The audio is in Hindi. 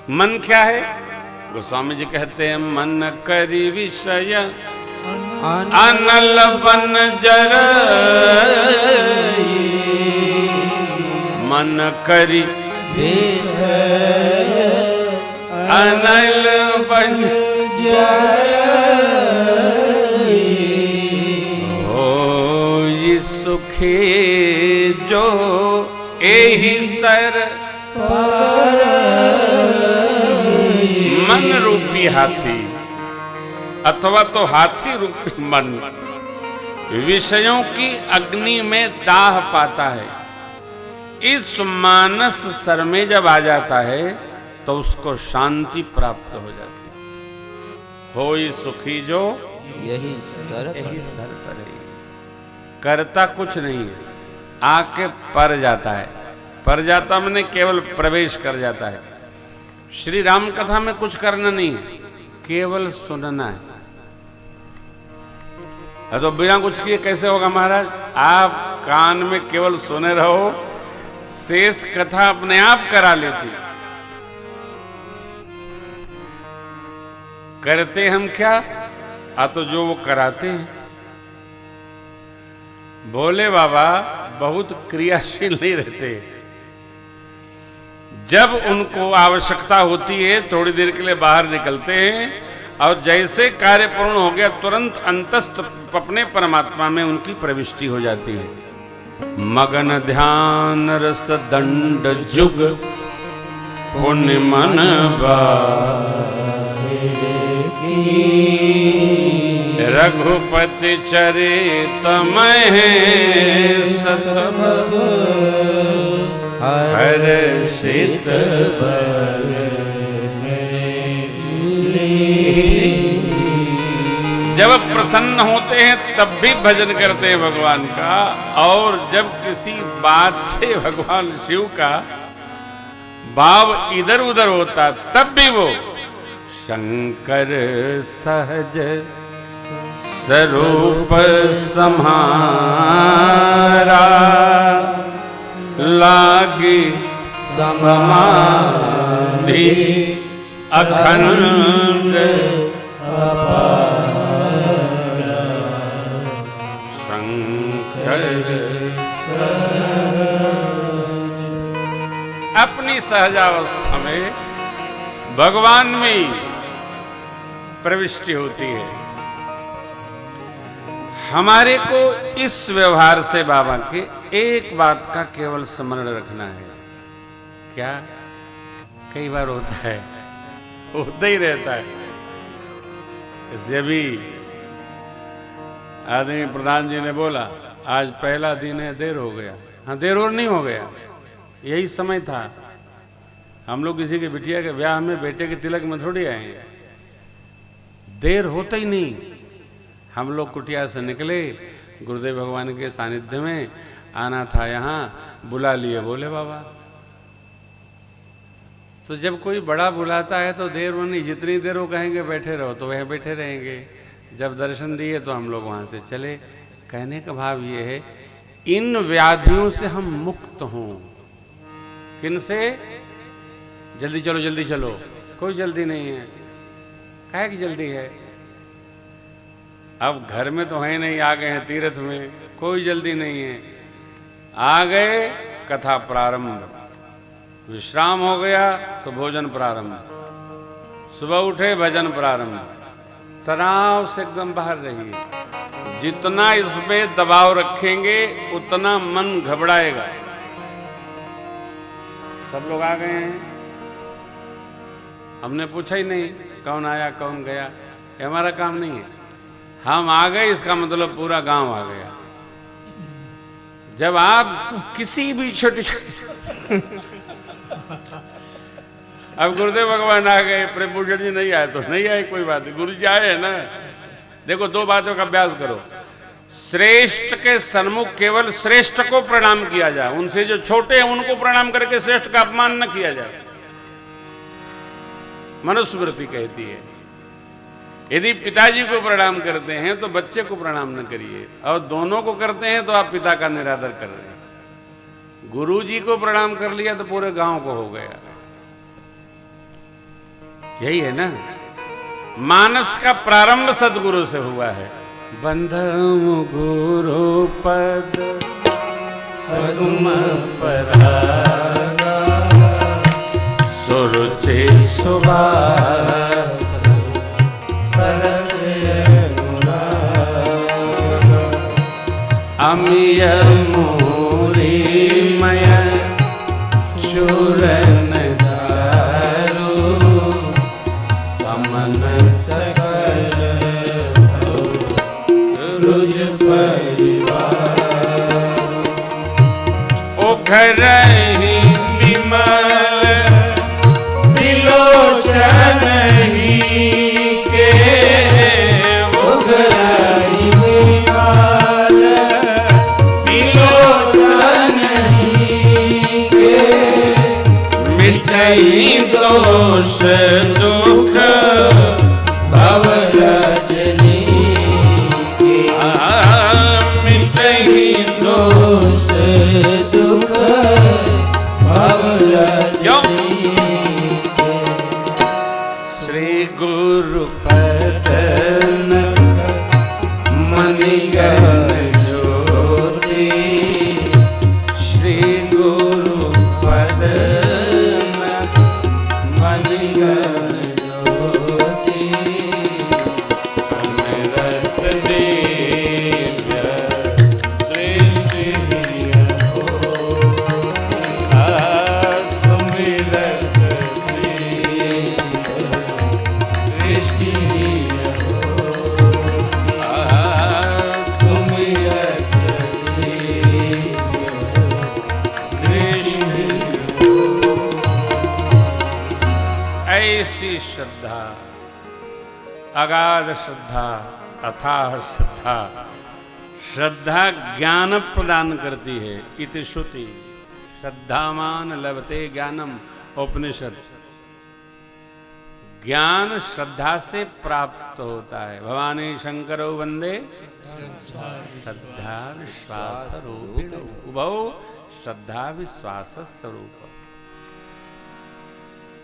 मन क्या है? गोस्वामी जी कहते हैं मन करी विषय अनल बन जर, मन करी विषय अनल बन जर, हो ये सुखी जो एहि सर मन रूपी हाथी अथवा तो हाथी रूपी मन विषयों की अग्नि में दाह पाता है। इस मानस सर में जब आ जाता है तो उसको शांति प्राप्त हो जाती है। होई सुखी जो यही सर पर है, करता कुछ नहीं है, आके पर जाता है। पर जाता मैंने केवल प्रवेश कर जाता है। श्री राम कथा में कुछ करना नहीं है, केवल सुनना है। तो बिना कुछ किए कैसे होगा महाराज? आप कान में केवल सुने रहो, शेष कथा अपने आप करा लेती। करते हम क्या? तो जो वो कराते हैं। भोले बाबा बहुत क्रियाशील नहीं रहते। जब उनको आवश्यकता होती है थोड़ी देर के लिए बाहर निकलते हैं, और जैसे कार्य पूर्ण हो गया तुरंत अंतस्थ अपने परमात्मा में उनकी प्रविष्टि हो जाती है। मगन ध्यान रस दंड जुग पुण्य मन रघुपति चरित सतबब हर्षित जब प्रसन्न होते हैं तब भी भजन करते हैं भगवान का, और जब किसी बात से भगवान शिव का भाव इधर उधर होता तब भी वो शंकर सहज स्वरूप सम्हारा लागी समाधि अखंड शंकर अपनी सहजावस्था में भगवान में प्रविष्टि होती है। हमारे को इस व्यवहार से बाबा के एक बात का केवल स्मरण रखना है। क्या? कई बार होता है, होता ही रहता है। इसलिए भी आदमी प्रधान जी ने बोला आज पहला दिन है, देर हो गया। हाँ, देर और नहीं हो गया, यही समय था। हम लोग किसी के बिटिया के ब्याह में बेटे के तिलक में थोड़ी आएंगे, देर होता ही नहीं। हम लोग कुटिया से निकले, गुरुदेव भगवान के सानिध्य में आना था, यहाँ बुला लिए बोले बाबा। तो जब कोई बड़ा बुलाता है तो देर होनी, जितनी देर वो कहेंगे बैठे रहो तो वह बैठे रहेंगे। जब दर्शन दिए तो हम लोग वहाँ से चले। कहने का भाव ये है, इन व्याधियों से हम मुक्त हों। किन से? जल्दी चलो जल्दी चलो, कोई जल्दी नहीं है। काहे की जल्दी है? अब घर में तो है नहीं, आ गए हैं तीर्थ में, कोई जल्दी नहीं है। आ गए, कथा प्रारंभ, विश्राम हो गया तो भोजन प्रारंभ, सुबह उठे भजन प्रारंभ। तनाव से एकदम बाहर रहिए। जितना इस पे दबाव रखेंगे उतना मन घबराएगा। सब लोग आ गए हैं, हमने पूछा ही नहीं कौन आया कौन गया, ये हमारा काम नहीं है। हम आ गए इसका मतलब पूरा गांव आ गया। जब आप किसी भी छोटी अब गुरुदेव भगवान आ गए, प्रेम भूषण जी नहीं आए तो नहीं आए, कोई बात नहीं, गुरु जी आए हैं ना। देखो, दो बातों का अभ्यास करो। श्रेष्ठ के सन्मुख केवल श्रेष्ठ को प्रणाम किया जाए, उनसे जो छोटे हैं उनको प्रणाम करके श्रेष्ठ का अपमान न किया जाए। मनुस्मृति कहती है यदि पिताजी को प्रणाम करते हैं तो बच्चे को प्रणाम न करिए, और दोनों को करते हैं तो आप पिता का निरादर कर रहे हैं। गुरु जी को प्रणाम कर लिया तो पूरे गांव को हो गया। यही है ना, मानस का प्रारंभ सदगुरु से हुआ है। बंधम गुरु पद पद्म परागा, सुरुचि सुवास सरस अमिय मूरी मय चूरन चारु, समन सकल रुज परिवार, ओखरहि विमल विलोचन ही के, ओखरहि विमल विलोचन ही के, मिटई दोष दुख भव रजनी के, मिटई दोष दुख भव रजनी के। श्री गुरु पदन मणिगण ज्योति, श्री गुरु पदन मणिगण ज्योति, समरत दिव्य दृष्टि हो, समरत दिव्य दृष्टि हो, सुमिरत दिव्य दृष्टि हो। ऐसी श्रद्धा, अगाध श्रद्धा, अथाह श्रद्धा, श्रद्धा ज्ञान प्रदान करती है। इति श्रुति श्रद्धावान लभते ज्ञानम, उपनिषद। ज्ञान श्रद्धा से प्राप्त होता है। भवानी शंकरो वंदे श्रद्धा विश्वास रूपिणो, उभौ श्रद्धा विश्वास स्वरूप।